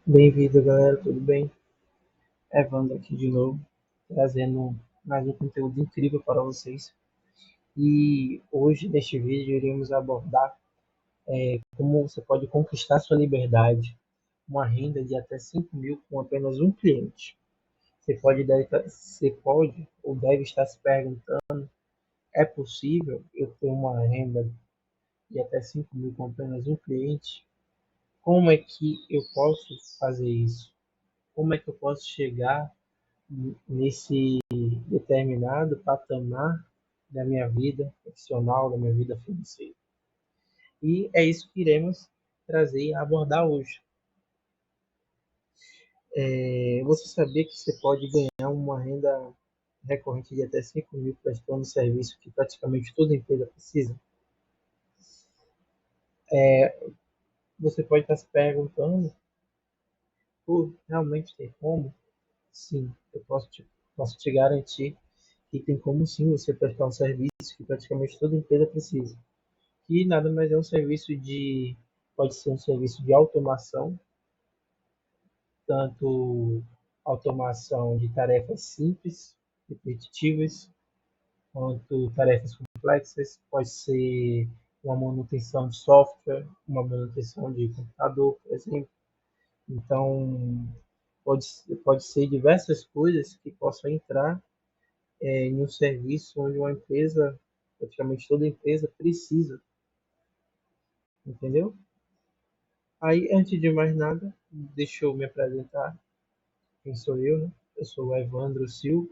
Bem-vindo, galera, tudo bem? Evandro aqui de novo, trazendo mais um conteúdo incrível para vocês. E hoje, neste vídeo, iremos abordar como você pode conquistar sua liberdade, uma renda de até 5 mil com apenas um cliente. Você pode ou deve estar se perguntando, é possível eu ter uma renda de até 5 mil com apenas um cliente? Como é que eu posso fazer isso? Como é que eu posso chegar nesse determinado patamar da minha vida profissional, da minha vida financeira? E é isso que iremos trazer e abordar hoje. Você sabia que você pode ganhar uma renda recorrente de até 5 mil prestando serviço que praticamente toda empresa precisa? Você pode estar se perguntando, pô, realmente tem como? Sim, eu posso te garantir que tem como sim você prestar um serviço que praticamente toda empresa precisa. Que nada mais é um serviço pode ser um serviço de automação, tanto automação de tarefas simples, repetitivas, quanto tarefas complexas, pode ser uma manutenção de software, uma manutenção de computador, por exemplo. Então, pode ser diversas coisas que possam entrar em um serviço onde uma empresa, praticamente toda empresa, precisa, entendeu? Aí, antes de mais nada, deixa eu me apresentar. Quem sou eu, né? Eu sou o Evandro Silva,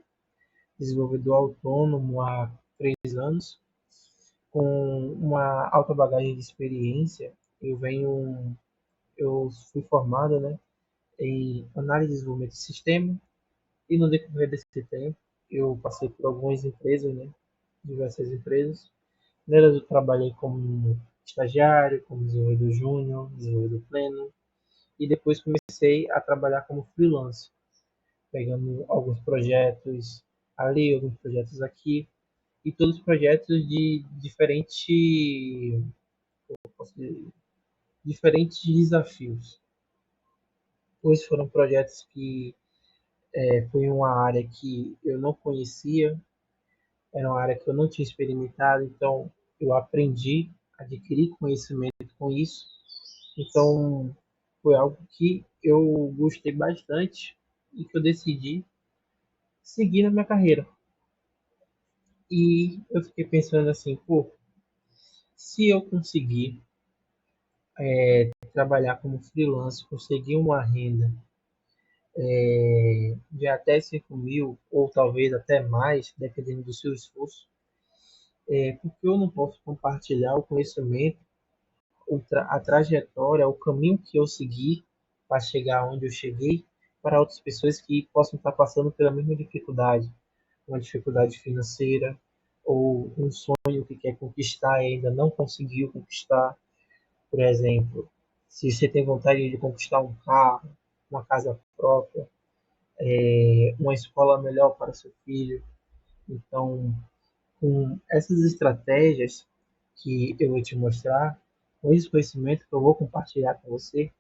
desenvolvedor autônomo há 3 anos, com uma alta bagagem de experiência. Eu fui formado, né, em análise de desenvolvimento de sistema e no decorrer desse tempo eu passei por algumas empresas, né, diversas empresas. Nelas eu trabalhei como estagiário, como desenvolvedor júnior, desenvolvedor pleno e depois comecei a trabalhar como freelancer, pegando alguns projetos ali, alguns projetos aqui, e todos os projetos de diferentes desafios. Pois foram projetos que foi uma área que eu não conhecia, era uma área que eu não tinha experimentado, então eu aprendi, adquiri conhecimento com isso. Então foi algo que eu gostei bastante e que eu decidi seguir na minha carreira. E eu fiquei pensando assim, pô, se eu conseguir trabalhar como freelance, conseguir uma renda de até 5 mil, ou talvez até mais, dependendo do seu esforço, porque eu não posso compartilhar o conhecimento, a trajetória, o caminho que eu segui para chegar onde eu cheguei, para outras pessoas que possam estar passando pela mesma dificuldade, uma dificuldade financeira, ou um sonho que quer conquistar e ainda não conseguiu conquistar. Por exemplo, se você tem vontade de conquistar um carro, uma casa própria, uma escola melhor para seu filho. Então, com essas estratégias que eu vou te mostrar, com esse conhecimento que eu vou compartilhar com você,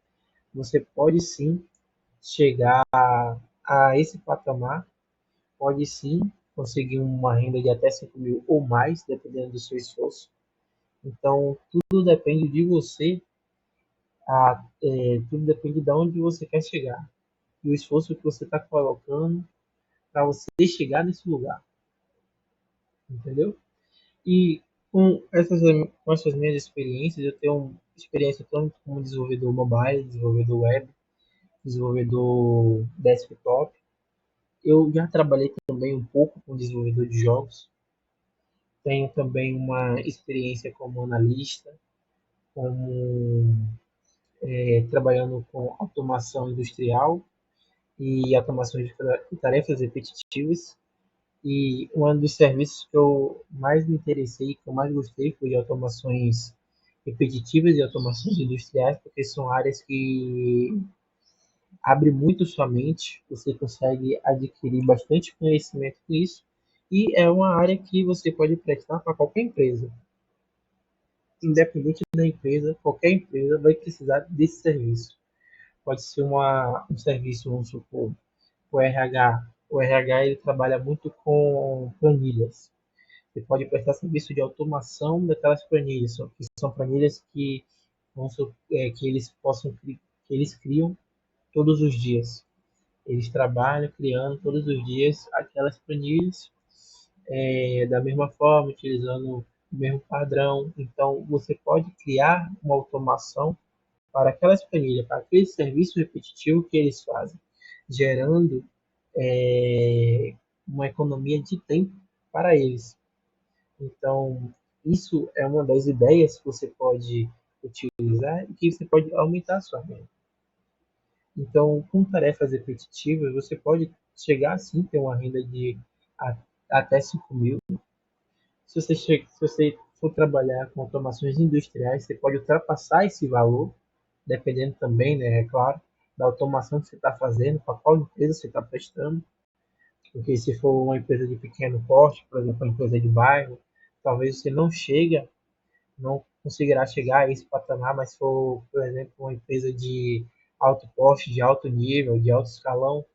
você pode sim chegar a esse patamar, pode sim conseguir uma renda de até 5 mil ou mais, dependendo do seu esforço. Então, tudo depende de você, tudo depende de onde você quer chegar e o esforço que você está colocando para você chegar nesse lugar, entendeu? E com essas minhas experiências, eu tenho experiência tanto como desenvolvedor mobile, desenvolvedor web, desenvolvedor desktop. Eu já trabalhei também um pouco com desenvolvedor de jogos. Tenho também uma experiência como analista, como trabalhando com automação industrial e automação de tarefas repetitivas. E um dos serviços que eu mais me interessei, que eu mais gostei, foi de automações repetitivas e automações industriais, porque são áreas que abrem muito sua mente, você consegue adquirir bastante conhecimento com isso, e é uma área que você pode prestar para qualquer empresa. Independente da empresa, qualquer empresa vai precisar desse serviço. pode ser um serviço, vamos supor, o RH. O RH ele trabalha muito com planilhas. Você pode prestar serviço de automação daquelas planilhas, que são planilhas que, que eles que eles criam todos os dias. Eles trabalham criando todos os dias aquelas planilhas da mesma forma, utilizando o mesmo padrão. Então, você pode criar uma automação para aquelas planilhas, para aquele serviço repetitivo que eles fazem, gerando uma economia de tempo para eles. Então, isso é uma das ideias que você pode utilizar e que você pode aumentar a sua renda. Então, com tarefas repetitivas, você pode chegar assim ter uma renda de até 5 mil. Se você for trabalhar com automações industriais, você pode ultrapassar esse valor, dependendo também, né, é claro, da automação que você está fazendo, para qual empresa você está prestando. Porque se for uma empresa de pequeno porte, por exemplo, uma empresa de bairro, talvez você não conseguirá chegar a esse patamar, mas se for, por exemplo, uma empresa de alto porte, de alto nível, de alto escalão,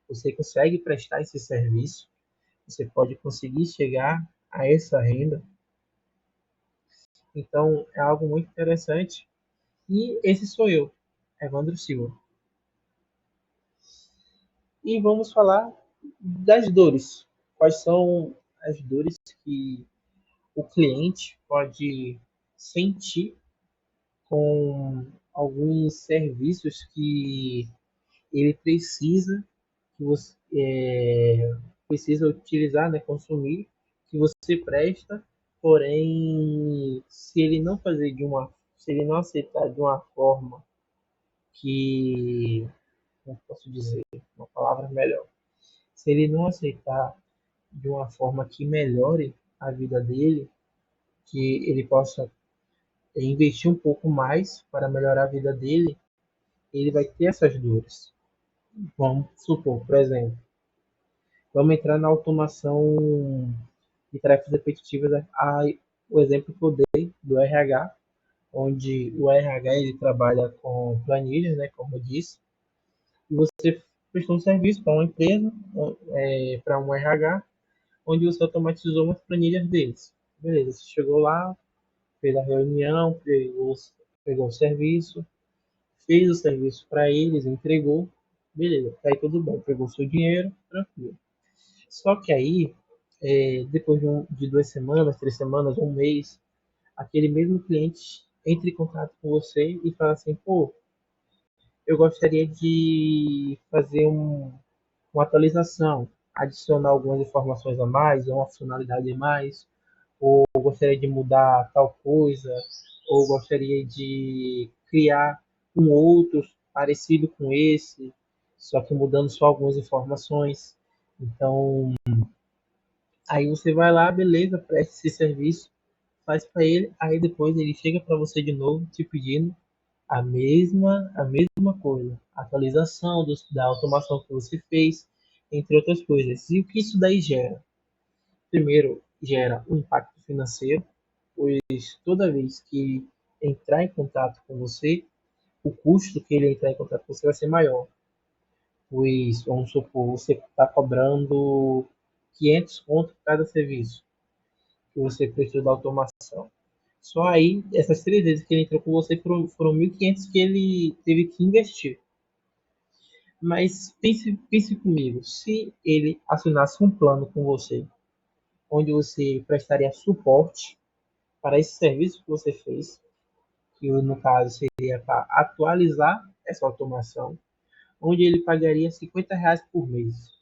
você consegue prestar esse serviço, você pode conseguir chegar a essa renda. Então, é algo muito interessante. E esse sou eu, Evandro Silva. E vamos falar das dores. Quais são as dores que o cliente pode sentir com alguns serviços que ele que você precisa utilizar, né, consumir, que você presta, porém, se ele não aceitar de uma forma que, como posso dizer, uma palavra melhor, se ele não aceitar de uma forma que melhore a vida dele, que ele possa investir um pouco mais para melhorar a vida dele, ele vai ter essas dores. Vamos supor, por exemplo, vamos entrar na automação de tarefas repetitivas, o exemplo que eu dei do RH, onde o RH ele trabalha com planilhas, né, como eu disse, e você prestou um serviço para uma empresa, para um RH, onde você automatizou umas planilhas deles. Beleza, você chegou lá, fez a reunião, pegou o serviço, fez o serviço para eles, entregou, beleza, tá aí tudo bem, pegou o seu dinheiro, tranquilo. Só que aí, depois de 2 semanas, 3 semanas, um mês, aquele mesmo cliente entra em contato com você e fala assim, pô, eu gostaria de fazer uma atualização, adicionar algumas informações a mais, ou uma funcionalidade a mais, ou gostaria de mudar tal coisa, ou gostaria de criar um outro parecido com esse, só que mudando só algumas informações. Então, aí você vai lá, beleza, presta esse serviço, faz para ele, aí depois ele chega para você de novo te pedindo a mesma coisa, a atualização da automação que você fez, entre outras coisas. E o que isso daí gera? Primeiro, gera um impacto financeiro, pois toda vez que entrar em contato com você, o custo que ele entrar em contato com você vai ser maior. Pois, vamos supor, você está cobrando 500 conto por cada serviço que você prestou da automação. Só aí, essas 3 vezes que ele entrou com você foram 1.500 que ele teve que investir. Mas pense comigo, se ele assinasse um plano com você, onde você prestaria suporte para esse serviço que você fez, que no caso seria para atualizar essa automação, onde ele pagaria R$ 50 por mês.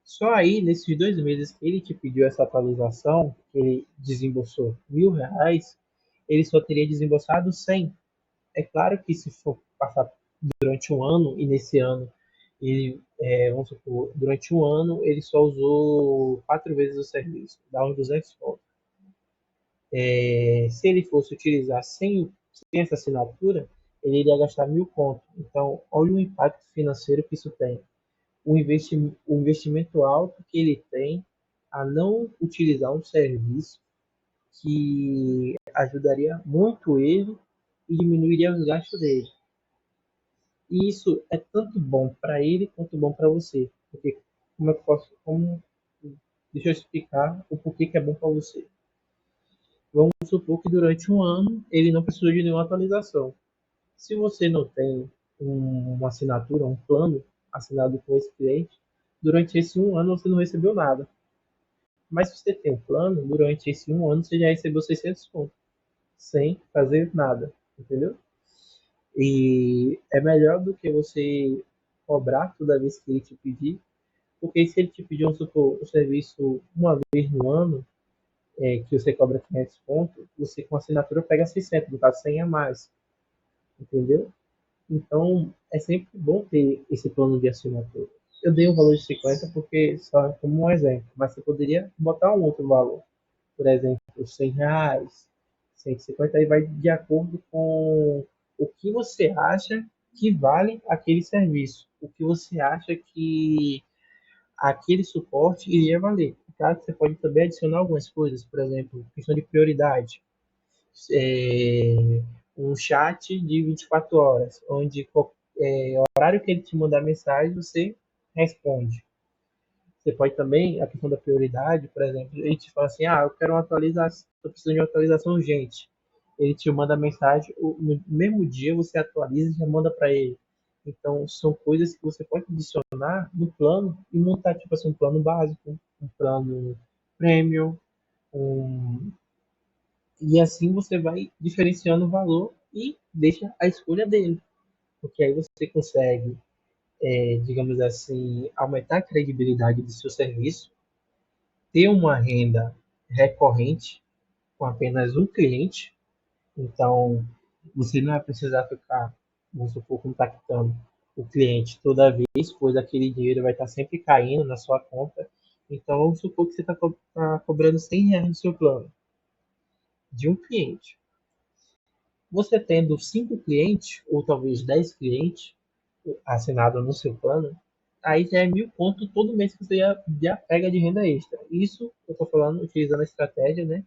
Só aí, nesses 2 meses que ele te pediu essa atualização, que ele desembolsou R$ 1.000, ele só teria desembolsado 100. É claro que se for passar durante um ano, e nesse ano, vamos supor, durante um ano, ele só usou 4 vezes o serviço, dá uns 200 pontos. Se ele fosse utilizar sem essa assinatura, ele iria gastar 1.000 pontos. Então, olha o impacto financeiro que isso tem. O investimento alto que ele tem a não utilizar um serviço que ajudaria muito ele e diminuiria os gastos dele. E isso é tanto bom para ele quanto bom para você. Porque como é que eu posso, como, deixa eu explicar o porquê que é bom para você. Vamos supor que durante um ano ele não precisou de nenhuma atualização. Se você não tem uma assinatura, um plano assinado com esse cliente, durante esse um ano você não recebeu nada. Mas se você tem um plano, durante esse um ano você já recebeu 600 pontos, sem fazer nada, entendeu? E é melhor do que você cobrar toda vez que ele te pedir, porque se ele te pedir, vamos supor, o serviço uma vez no ano, que você cobra 500 pontos, você com assinatura pega 600, no caso 100 a mais, entendeu? Então, é sempre bom ter esse plano de assinatura. Eu dei o valor de 50 porque só é como um exemplo, mas você poderia botar um outro valor. Por exemplo, R$ 100, 150, aí vai de acordo com o que você acha que vale aquele serviço, o que você acha que aquele suporte iria valer. Claro que você pode também adicionar algumas coisas, por exemplo, questão de prioridade. É, um chat de 24 horas, onde horário que ele te mandar mensagem, você responde. Você pode também, a questão da prioridade, por exemplo, ele te fala assim, eu quero uma atualização, estou precisando de uma atualização urgente. Ele te manda mensagem, no mesmo dia você atualiza e já manda para ele. Então, são coisas que você pode adicionar no plano e montar, tipo assim, um plano básico, um plano premium, um... e assim você vai diferenciando o valor e deixa a escolha dele. Porque aí você consegue, digamos assim, aumentar a credibilidade do seu serviço, ter uma renda recorrente com apenas um cliente, então você não vai precisar ficar, vamos supor, contactando o cliente toda vez, pois aquele dinheiro vai estar sempre caindo na sua conta. Então vamos supor que você está cobrando R$ 100 no seu plano de um cliente. Você tendo 5 clientes, ou talvez 10 clientes assinados no seu plano, aí já é 1.000 pontos todo mês que você já pega de renda extra. Isso eu estou falando utilizando a estratégia, né?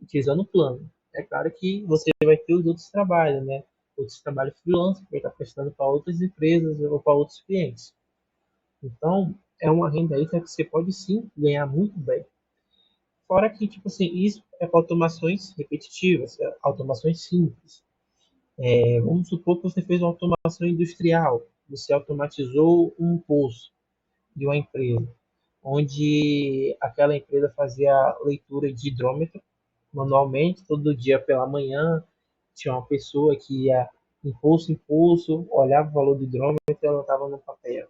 Utilizando o plano. É claro que você vai ter os outros trabalhos, né? Outros trabalhos freelance, que vai estar prestando para outras empresas ou para outros clientes. Então, é uma renda extra que você pode sim ganhar muito bem. Fora que, tipo assim, isso é para automações repetitivas, automações simples. Vamos supor que você fez uma automação industrial, você automatizou um poço de uma empresa, onde aquela empresa fazia leitura de hidrômetro manualmente, todo dia pela manhã, tinha uma pessoa que ia impulso em impulso, olhava o valor do hidrômetro e anotava no papel.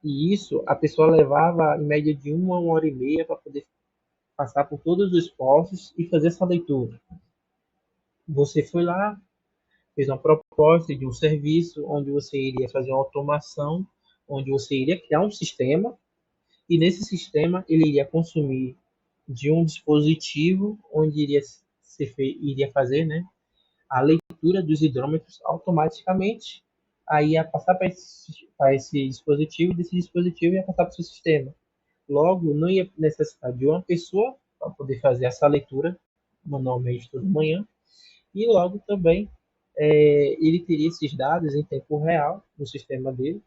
E isso a pessoa levava em média de 1 a 1 hora e meia para poder passar por todos os postos e fazer essa leitura. Você foi lá, fez uma proposta de um serviço onde você iria fazer uma automação, onde você iria criar um sistema e nesse sistema ele iria consumir de um dispositivo onde iria fazer, né, a leitura dos hidrômetros automaticamente, aí ia passar para esse dispositivo e desse dispositivo ia passar para o seu sistema. Logo, não ia necessitar de uma pessoa para poder fazer essa leitura manualmente toda manhã e logo também ele teria esses dados em tempo real no sistema dele.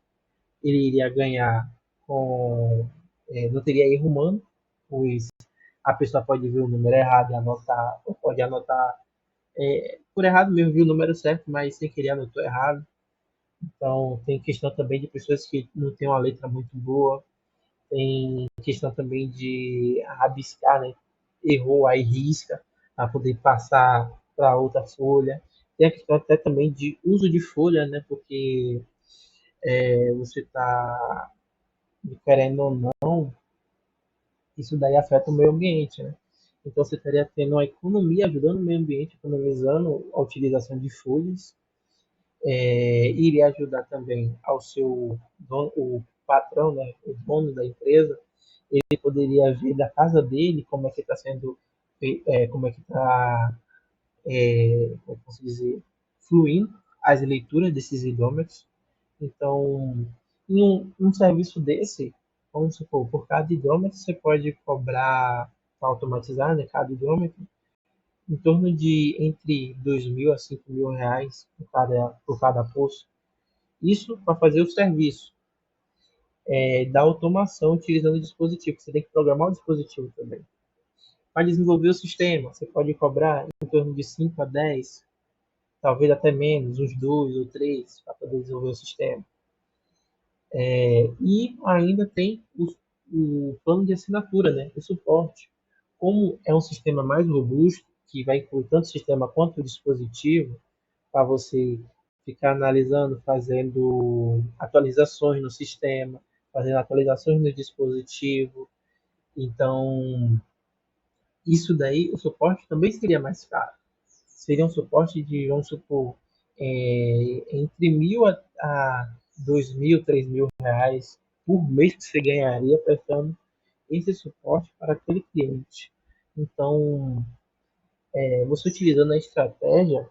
Ele iria ganhar com. Não teria erro humano, pois a pessoa pode ver o número errado e anotar, ou pode anotar por errado mesmo, viu o número certo, mas sem querer anotou errado. Então, tem questão também de pessoas que não têm uma letra muito boa, tem questão também de rabiscar, né? Errou, aí risca, para poder passar para outra folha. Tem a questão até também de uso de folha, né? Porque você está, querendo ou não, isso daí afeta o meio ambiente, né? Então você estaria tendo uma economia, ajudando o meio ambiente, economizando a utilização de folhas, iria ajudar também ao seu dono, o patrão, né, o dono da empresa, ele poderia ver da casa dele como é que está sendo, como é que está, como posso dizer, fluindo as leituras desses idômetros. Então, em um serviço desse, vamos supor, por cada idômetro você pode cobrar, para automatizar, né, cada idômetro, em torno de entre 2.000 a 5.000 reais por cada poço. Isso para fazer o serviço da automação utilizando o dispositivo. Você tem que programar o dispositivo também. Para desenvolver o sistema, você pode cobrar em torno de 5 a 10, talvez até menos, uns 2 ou 3 para poder desenvolver o sistema. E ainda tem o plano de assinatura, né? O suporte. Como é um sistema mais robusto, que vai incluir tanto o sistema quanto o dispositivo, para você ficar analisando, fazendo atualizações no sistema, fazendo atualizações no dispositivo. Então, isso daí, o suporte também seria mais caro. Seria um suporte de, vamos supor, entre 1.000 a 2.000, 3.000 reais por mês que você ganharia prestando esse suporte para aquele cliente. Então, você utilizando a estratégia,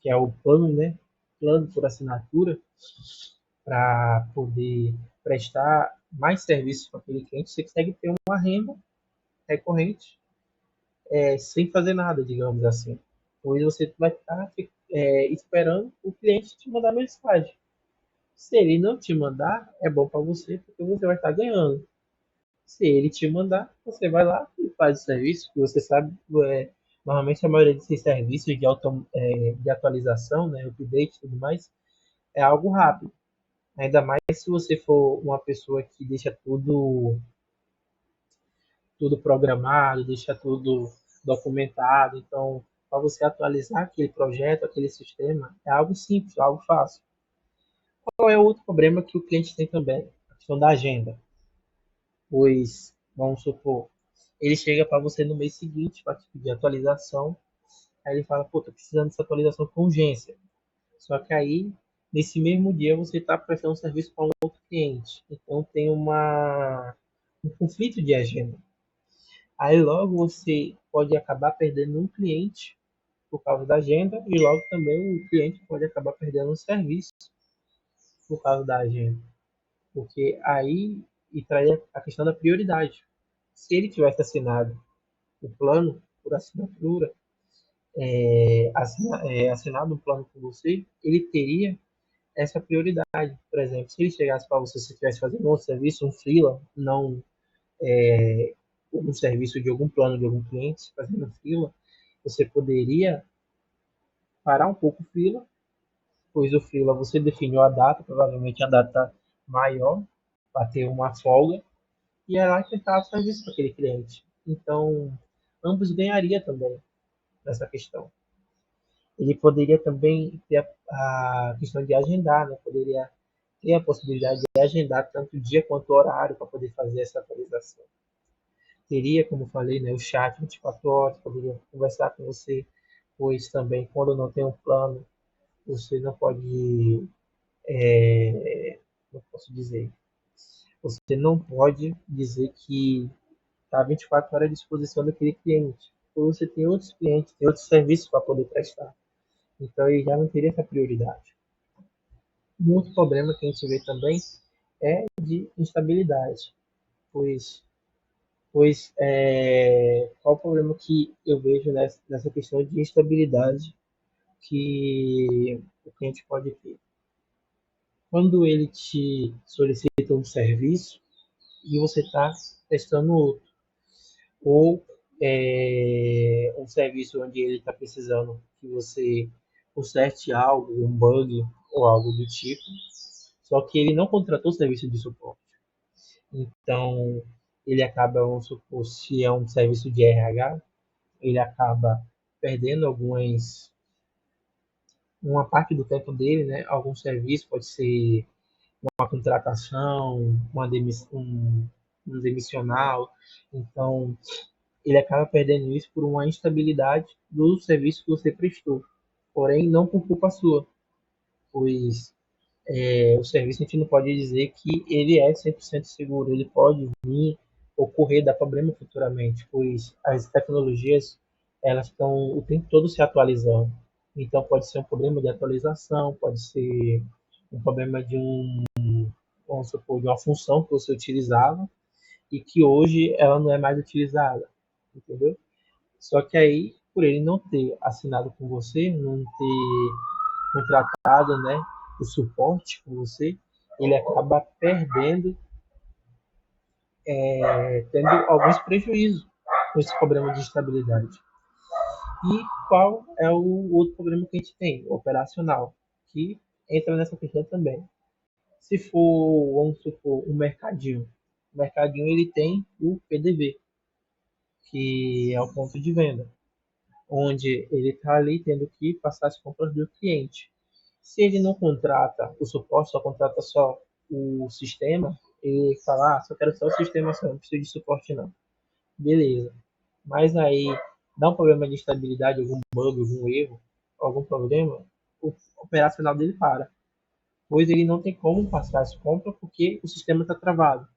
que é o plano, né? Plano por assinatura, para poder prestar mais serviços para aquele cliente, você consegue ter uma renda recorrente sem fazer nada, digamos assim. Pois você vai estar esperando o cliente te mandar mensagem. Se ele não te mandar, é bom para você, porque você vai estar ganhando. Se ele te mandar, você vai lá e faz o serviço, que você sabe, normalmente a maioria desses serviços de atualização, né, update e tudo mais, é algo rápido. Ainda mais se você for uma pessoa que deixa tudo programado, deixa tudo documentado. Então, para você atualizar aquele projeto, aquele sistema, é algo simples, algo fácil. Qual é o outro problema que o cliente tem também? A questão da agenda. Pois, vamos supor, ele chega para você no mês seguinte para te pedir atualização, aí ele fala, pô, tô precisando dessa atualização com urgência. Só que aí, nesse mesmo dia, você está prestando um serviço para um outro cliente. Então, tem um conflito de agenda. Aí logo você pode acabar perdendo um cliente por causa da agenda e logo também o cliente pode acabar perdendo um serviço por causa da agenda. Porque aí entraria a questão da prioridade. Se ele tivesse assinado o plano por assinatura, assinado um plano com você, ele teria essa prioridade. Por exemplo, se ele chegasse para você, se estivesse fazendo um serviço, um freela, não um serviço de algum plano de algum cliente, fazendo freela, você poderia parar um pouco o freela, pois o freela você definiu a data, provavelmente a data maior, para ter uma folga, e é lá que está o serviço para aquele cliente. Então, ambos ganhariam também nessa questão. Ele poderia também ter a questão de agendar, né? Poderia ter a possibilidade de agendar tanto dia quanto horário para poder fazer essa atualização. Teria, como falei, né, o chat 24 horas, poderia conversar com você, pois também, quando não tem um plano, você não pode, não posso dizer, você não pode dizer que está 24 horas à disposição daquele cliente, ou você tem outros clientes, tem outros serviços para poder prestar. Então, ele já não teria essa prioridade. Um outro problema que a gente vê também é de instabilidade, pois qual o problema que eu vejo nessa questão de instabilidade que o cliente pode ter? Quando ele te solicita um serviço e você está testando outro, ou um serviço onde ele está precisando que você conserte algo, um bug ou algo do tipo, só que ele não contratou o serviço de suporte. Então, ele acaba, vamos supor, se é um serviço de RH, ele acaba perdendo uma parte do tempo dele, né? Algum serviço, pode ser uma contratação, um demissional. Então, ele acaba perdendo isso por uma instabilidade do serviço que você prestou. Porém, não por culpa sua, pois o serviço a gente não pode dizer que ele é 100% seguro. Ele pode vir ocorrer, dar problema futuramente, pois as tecnologias elas estão o tempo todo se atualizando. Então pode ser um problema de atualização, pode ser um problema vamos supor, de uma função que você utilizava e que hoje ela não é mais utilizada, entendeu? Só que aí, por ele não ter assinado com você, não ter contratado, né, o suporte com você, ele acaba perdendo, tendo alguns prejuízos com esse problema de estabilidade. E qual é o outro problema que a gente tem? O operacional, que entra nessa questão também. Se for, vamos supor, o mercadinho ele tem o PDV, que é o ponto de venda, onde ele está ali tendo que passar as compras do cliente. Se ele não contrata o suporte, só contrata só o sistema, ele fala, só quero só o sistema, só não preciso de suporte não. Beleza. Mas aí dá um problema de estabilidade, algum bug, algum erro, algum problema, o operacional dele para. Pois ele não tem como passar as compras porque o sistema está travado.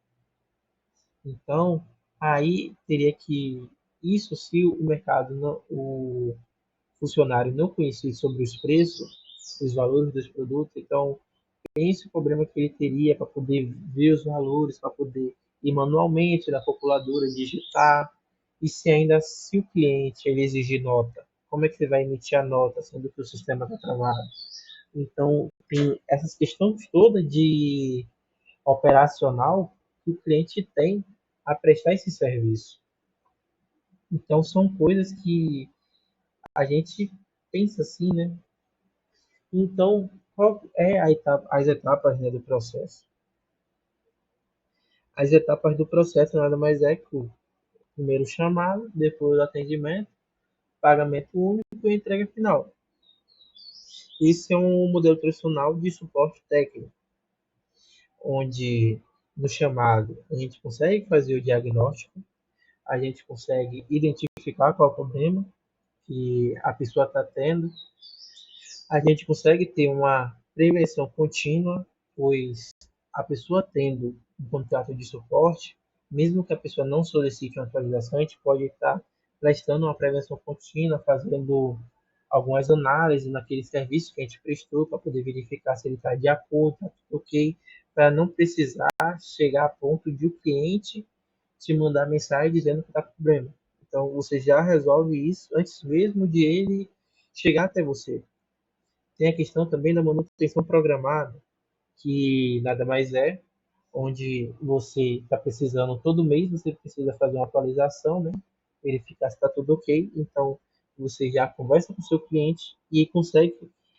Então, aí teria que, isso se o mercado, não, o funcionário não conhecesse sobre os preços, os valores dos produtos, então esse é o problema que ele teria para poder ver os valores, para poder ir manualmente na calculadora, digitar, e se o cliente ele exigir nota, como é que você vai emitir a nota, sendo que o sistema está travado? Então, tem essas questões todas de operacional que o cliente tem a prestar esse serviço. Então, são coisas que a gente pensa assim, né? Então, qual é as etapas, né, do processo? As etapas do processo nada mais é que o primeiro chamado, depois o atendimento, pagamento único e entrega final. Isso é um modelo tradicional de suporte técnico, onde no chamado a gente consegue fazer o diagnóstico, a gente consegue identificar qual é o problema que a pessoa está tendo, a gente consegue ter uma prevenção contínua, pois a pessoa tendo um contrato de suporte, mesmo que a pessoa não solicite uma atualização, a gente pode estar prestando uma prevenção contínua, fazendo algumas análises naquele serviço que a gente prestou para poder verificar se ele está de acordo, está tudo ok, para não precisar chegar a ponto de o cliente te mandar mensagem dizendo que está com problema. Então você já resolve isso antes mesmo de ele chegar até você. Tem a questão também da manutenção programada, que nada mais é, onde você está precisando, todo mês você precisa fazer uma atualização, né? Verificar se está tudo ok. Então, você já conversa com o seu cliente e consegue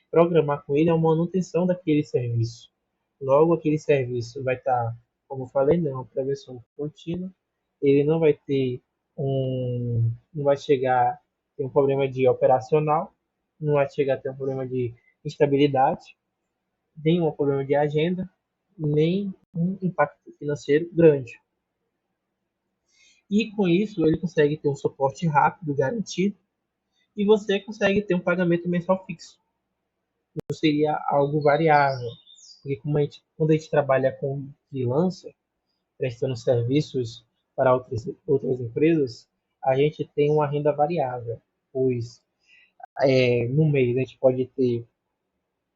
programar com ele a manutenção daquele serviço. Logo, aquele serviço vai estar, como eu falei, né, uma prevenção contínua. Ele não vai ter não vai chegar a ter um problema de operacional, não vai chegar a ter um problema de instabilidade, nem um problema de agenda, nem um impacto financeiro grande. E com isso ele consegue ter um suporte rápido, garantido, e você consegue ter um pagamento mensal fixo. Não seria algo variável, porque quando a gente trabalha com freelancer, prestando serviços para outras empresas, a gente tem uma renda variável, pois no mês a gente pode ter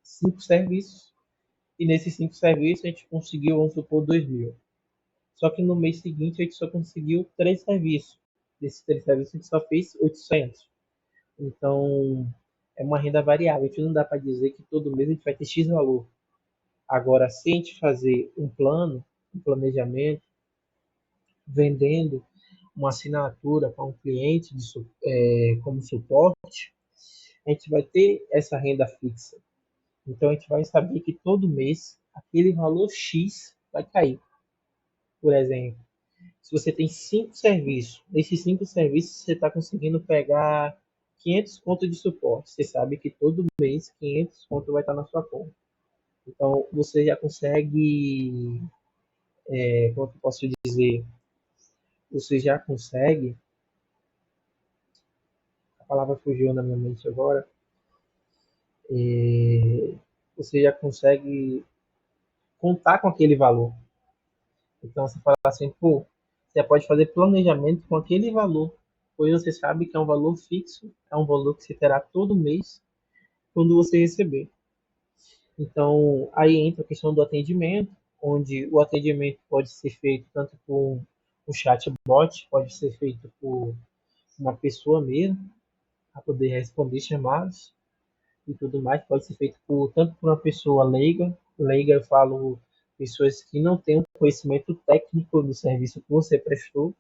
5 serviços, e nesses 5 serviços a gente conseguiu, vamos supor, 2.000. Só que no mês seguinte a gente só conseguiu 3 serviços. Desses 3 serviços a gente só fez 800. Então é uma renda variável. A gente não dá para dizer que todo mês a gente vai ter X valor. Agora, se a gente fazer um plano, um planejamento, vendendo uma assinatura para um cliente como suporte, a gente vai ter essa renda fixa. Então a gente vai saber que todo mês aquele valor X vai cair. Por exemplo, se você tem 5 serviços, nesses 5 serviços você está conseguindo pegar 500 pontos de suporte. Você sabe que todo mês 500 pontos vai estar na sua conta. Então você já consegue, como eu posso dizer, você já consegue, a palavra fugiu na minha mente agora, você já consegue contar com aquele valor. Então você fala assim, pô, você pode fazer planejamento com aquele valor, pois você sabe que é um valor fixo, é um valor que você terá todo mês quando você receber. Então, aí entra a questão do atendimento, onde o atendimento pode ser feito tanto por um chatbot, pode ser feito por uma pessoa mesmo, para poder responder chamadas, e tudo mais, pode ser feito tanto por uma pessoa leiga, leiga eu falo pessoas que não têm um conhecimento técnico do serviço que você prestou,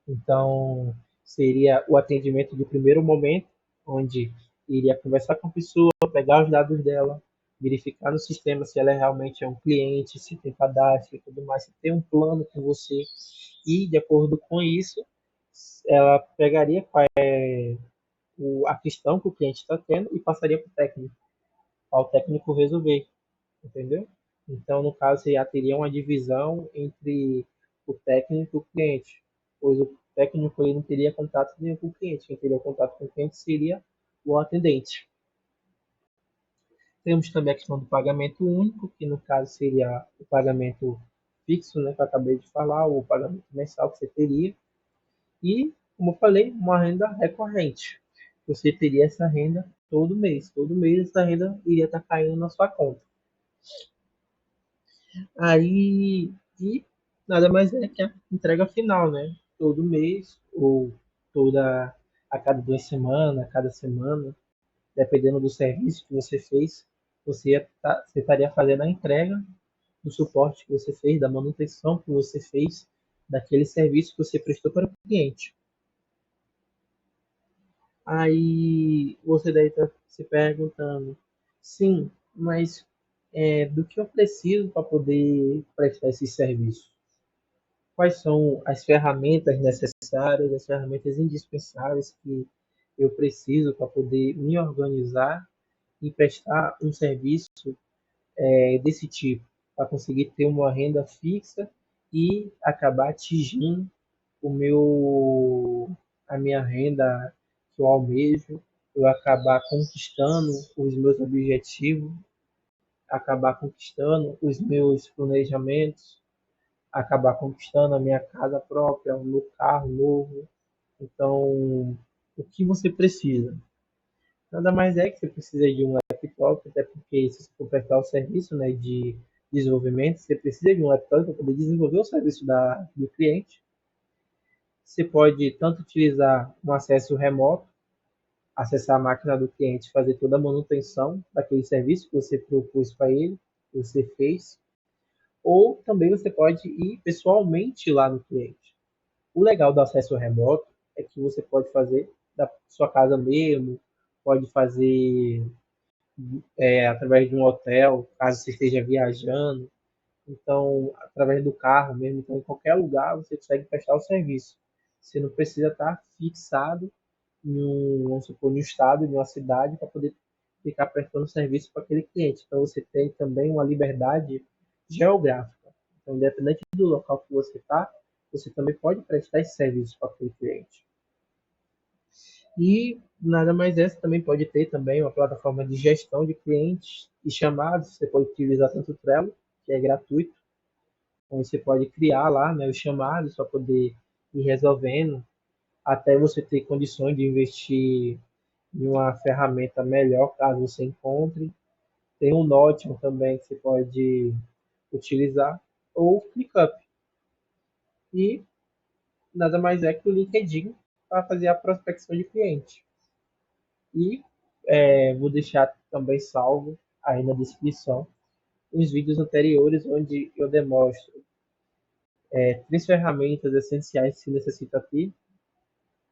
então seria o atendimento de primeiro momento, onde iria conversar com a pessoa, pegar os dados dela, verificar no sistema se ela realmente é um cliente, se tem cadastro e tudo mais, se tem um plano com você, e de acordo com isso, ela pegaria a questão que o cliente está tendo e passaria para o técnico, para o técnico resolver, entendeu? Então, no caso, já teria uma divisão entre o técnico e o cliente, pois o técnico ele não teria contato nenhum com o cliente, quem teria contato com o cliente seria o atendente. Temos também a questão do pagamento único, que no caso seria o pagamento fixo, né, que eu acabei de falar, ou o pagamento mensal que você teria, e, como eu falei, uma renda recorrente. Você teria essa renda todo mês essa renda iria estar caindo na sua conta. Aí, e nada mais é que a entrega final, né? Todo mês, ou a cada 2 semanas, a cada semana, dependendo do serviço que você fez, você estaria fazendo a entrega do suporte que você fez, da manutenção que você fez, daquele serviço que você prestou para o cliente. Aí você deve estar se perguntando, sim, mas do que eu preciso para poder prestar esse serviço? Quais são as ferramentas necessárias, as ferramentas indispensáveis que eu preciso para poder me organizar e prestar um serviço desse tipo, para conseguir ter uma renda fixa e acabar atingindo a minha renda que eu almejo, eu acabar conquistando os meus objetivos, acabar conquistando os meus planejamentos, acabar conquistando a minha casa própria, o meu carro novo. Então, o que você precisa? Nada mais é que você precisa de um laptop, até porque se você for prestar o serviço, né, de desenvolvimento, você precisa de um laptop para poder desenvolver o serviço do cliente. Você pode tanto utilizar um acesso remoto, acessar a máquina do cliente, fazer toda a manutenção daquele serviço que você propôs para ele, que você fez, ou também você pode ir pessoalmente lá no cliente. O legal do acesso remoto é que você pode fazer da sua casa mesmo, pode fazer através de um hotel, caso você esteja viajando, então através do carro mesmo, então em qualquer lugar você consegue prestar o serviço. Você não precisa estar fixado vamos supor, em um estado, em uma cidade, para poder ficar prestando serviço para aquele cliente. Então você tem também uma liberdade geográfica. Então, independente do local que você está, você também pode prestar esse serviço para aquele cliente. E nada mais é, você também pode ter também uma plataforma de gestão de clientes e chamados. Você pode utilizar tanto o Trello, que é gratuito, onde você pode criar lá, né, os chamados para poder ir resolvendo, até você ter condições de investir em uma ferramenta melhor, caso você encontre. Tem o Notion também que você pode utilizar, ou o ClickUp. E nada mais é que o LinkedIn para fazer a prospecção de cliente. E vou deixar também salvo aí na descrição os vídeos anteriores onde eu demonstro 3 ferramentas essenciais que você necessita ter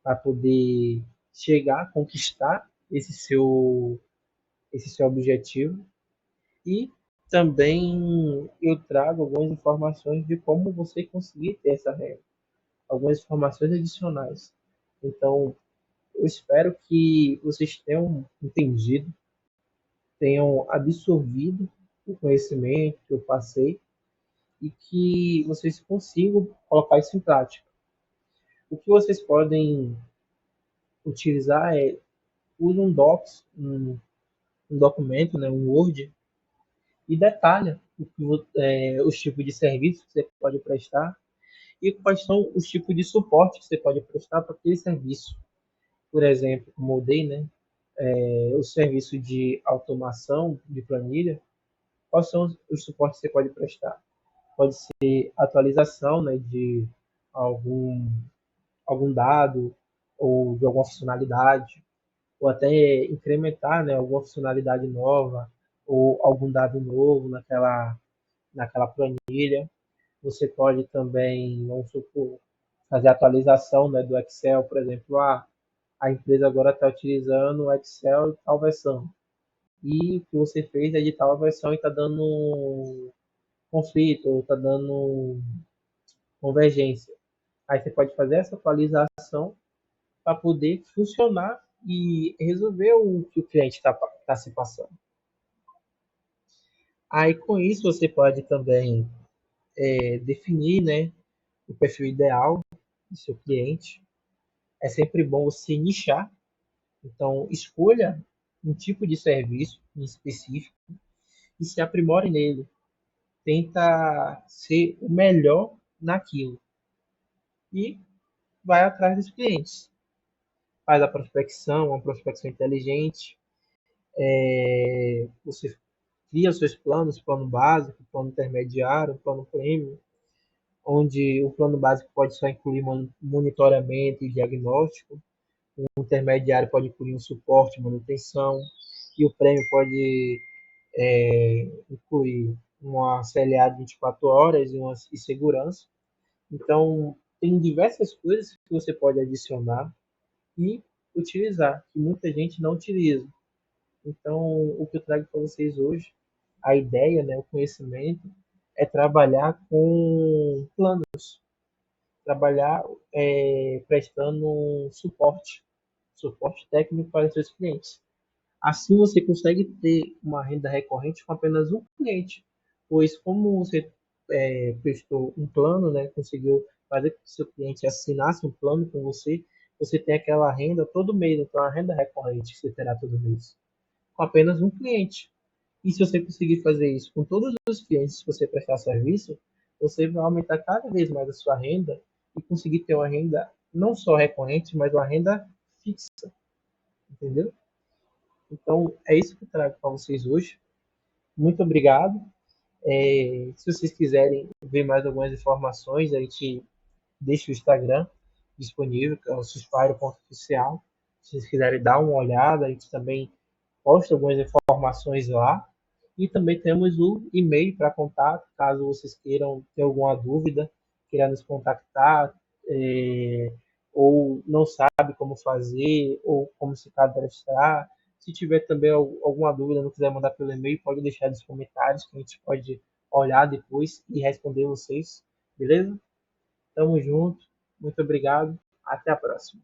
para poder chegar, conquistar esse seu objetivo. E também eu trago algumas informações de como você conseguir ter essa renda, algumas informações adicionais. Então, eu espero que vocês tenham entendido, tenham absorvido o conhecimento que eu passei e que vocês consigam colocar isso em prática. O que vocês podem utilizar use um Docs, um documento, né, um Word, e detalha os tipos de serviços que você pode prestar e quais são os tipos de suporte que você pode prestar para aquele serviço. Por exemplo, como eu dei, né, o serviço de automação de planilha, quais são os suportes que você pode prestar? Pode ser atualização, né, de algum, algum dado ou de alguma funcionalidade. ou até incrementar, né, alguma funcionalidade nova ou algum dado novo naquela planilha. Você pode também, vamos supor, fazer atualização, né, do Excel, por exemplo, a empresa agora está utilizando o Excel de tal versão. E o que você fez é de tal versão e está dando conflito, ou está dando convergência. Aí você pode fazer essa atualização para poder funcionar e resolver o que o cliente está se passando. Aí com isso você pode também definir, né, o perfil ideal do seu cliente. É sempre bom você nichar, então escolha um tipo de serviço em específico e se aprimore nele. Tenta ser o melhor naquilo e vai atrás dos clientes. Faz a prospecção, uma prospecção inteligente. Você cria os seus planos, plano básico, plano intermediário, plano premium, onde o plano básico pode só incluir monitoramento e diagnóstico, o intermediário pode incluir um suporte, manutenção, e o prêmio pode incluir uma CLA de 24 horas e segurança. Então, tem diversas coisas que você pode adicionar e utilizar, que muita gente não utiliza. Então, o que eu trago para vocês hoje, a ideia, né, o conhecimento, é trabalhar com planos, trabalhar prestando suporte técnico para os seus clientes. Assim você consegue ter uma renda recorrente com apenas um cliente, pois como você prestou um plano, né, conseguiu fazer com que o seu cliente assinasse um plano com você, você tem aquela renda todo mês, então a renda recorrente que você terá todo mês, com apenas um cliente. E se você conseguir fazer isso com todos os clientes que você prestar serviço, você vai aumentar cada vez mais a sua renda e conseguir ter uma renda não só recorrente, mas uma renda fixa, entendeu? Então, é isso que eu trago para vocês hoje. Muito obrigado. Se vocês quiserem ver mais algumas informações, a gente deixa o Instagram disponível, que é o suspiro.oficial. Se vocês quiserem dar uma olhada, a gente também posta algumas informações lá. E também temos o e-mail para contato, caso vocês queiram ter alguma dúvida, queiram nos contactar, é, ou não sabe como fazer, ou como se cadastrar. Se tiver também alguma dúvida, não quiser mandar pelo e-mail, pode deixar nos comentários, que a gente pode olhar depois e responder vocês. Beleza? Tamo junto. Muito obrigado. Até a próxima.